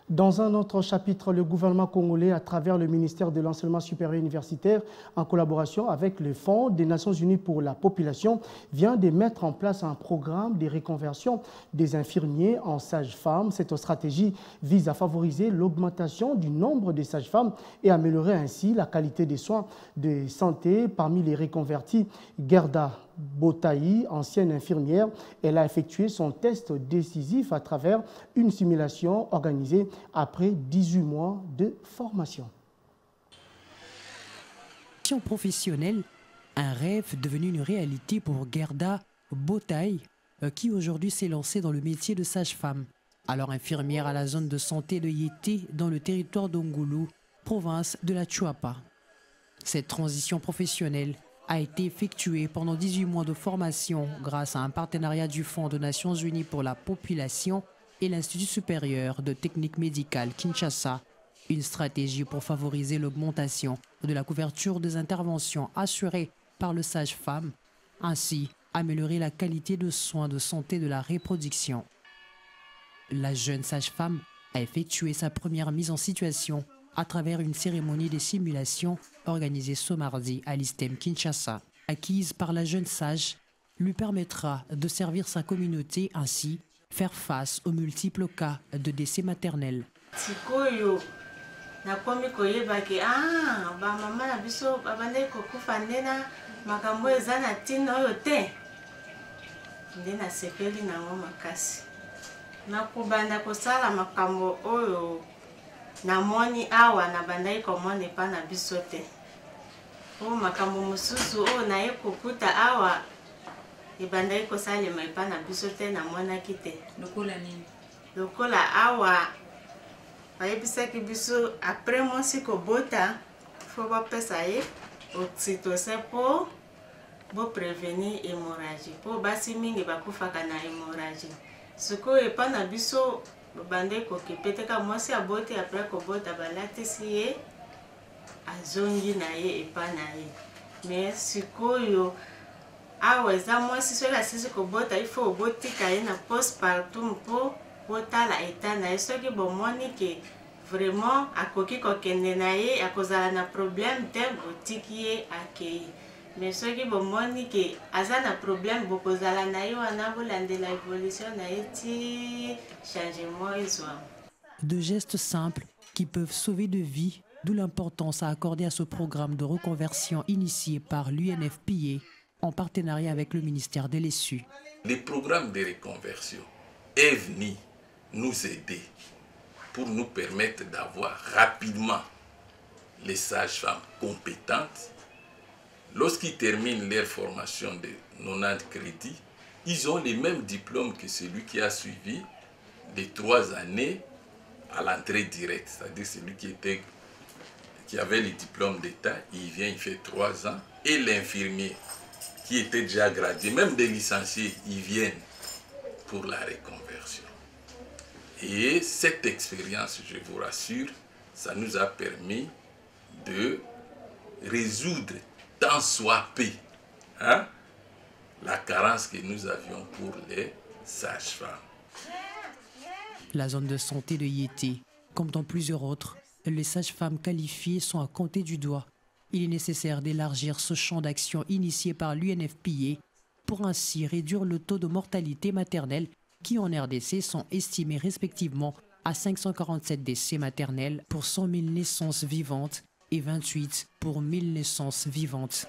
Dans un autre chapitre, le gouvernement congolais, à travers le ministère de l'Enseignement supérieur universitaire, en collaboration avec le Fonds des Nations Unies pour la population, vient de mettre en place un programme de reconversion des infirmiers en sages-femmes. Cette stratégie vise à favoriser l'augmentation du nombre de sages-femmes et améliorer ainsi la qualité des soins de santé parmi les reconvertis. Gerda Botaï, ancienne infirmière, elle a effectué son test décisif à travers une simulation organisée après 18 mois de formation. Professionnelle, un rêve devenu une réalité pour Gerda Botaï, qui aujourd'hui s'est lancée dans le métier de sage-femme. Alors infirmière à la zone de santé de Yété dans le territoire d'Ongoulou, province de la Chuapa. Cette transition professionnelle a été effectuée pendant 18 mois de formation grâce à un partenariat du Fonds des Nations Unies pour la population et l'Institut supérieur de technique médicale Kinshasa, une stratégie pour favoriser l'augmentation de la couverture des interventions assurées par le sage-femme, ainsi améliorer la qualité de soins de santé de la reproduction. La jeune sage-femme a effectué sa première mise en situation à travers une cérémonie de simulation organisée ce mardi à l'ISTEM Kinshasa. Acquise par la jeune sage, lui permettra de servir sa communauté, ainsi faire face aux multiples cas de décès maternels. Namoni awa na bandai komone pa na bisote. O makambo mususu o na ekokuta awa e bandai ko sale mai pa na bisote na mona kite. Lokola nini? Lokola awa bayebisaki biso après mosi ko bota fo ba pesa ye oxytocin po bo prévenir hémorragie. Po basi mingi bakufaka na hémorragie. Suko e pa na biso bande ko kipeteka mwasi abote après ko bota balatisi ye azongi na ye epa na ye. Mais sikoyo awa eza mwasi soki asisi ko bota ifo obotika ye na postpartum po botala eta na ye soki bomoni ke vraiment akoki kokende na ye akozala na problème te botiki ye akei. Mais soki bomoni ke aza na problème bokozala na ye wana bolandela évolution na ye ti changement ezwa. De gestes simples qui peuvent sauver de vies, d'où l'importance à accorder à ce programme de reconversion initié par l'UNFPA en partenariat avec le ministère de l'ESU. Le programme de reconversion est venu nous aider pour nous permettre d'avoir rapidement les sages-femmes compétentes. Lorsqu'ils terminent leur formation de 90 crédits, ils ont les mêmes diplômes que celui qui a suivi les 3 années à l'entrée directe. C'est-à-dire celui qui avait les diplômes d'État, il vient, il fait 3 ans. Et l'infirmier qui était déjà gradué, même des licenciés, ils viennent pour la reconversion. Et cette expérience, je vous rassure, ça nous a permis de résoudre tant soit peu la carence que nous avions pour les sages-femmes. La zone de santé de Yété, comme dans plusieurs autres, les sages-femmes qualifiées sont à compter du doigt. Il est nécessaire d'élargir ce champ d'action initié par l'UNFPA pour ainsi réduire le taux de mortalité maternelle qui en RDC sont estimés respectivement à 547 décès maternels pour 100 000 naissances vivantes et 28 pour 1000 naissances vivantes.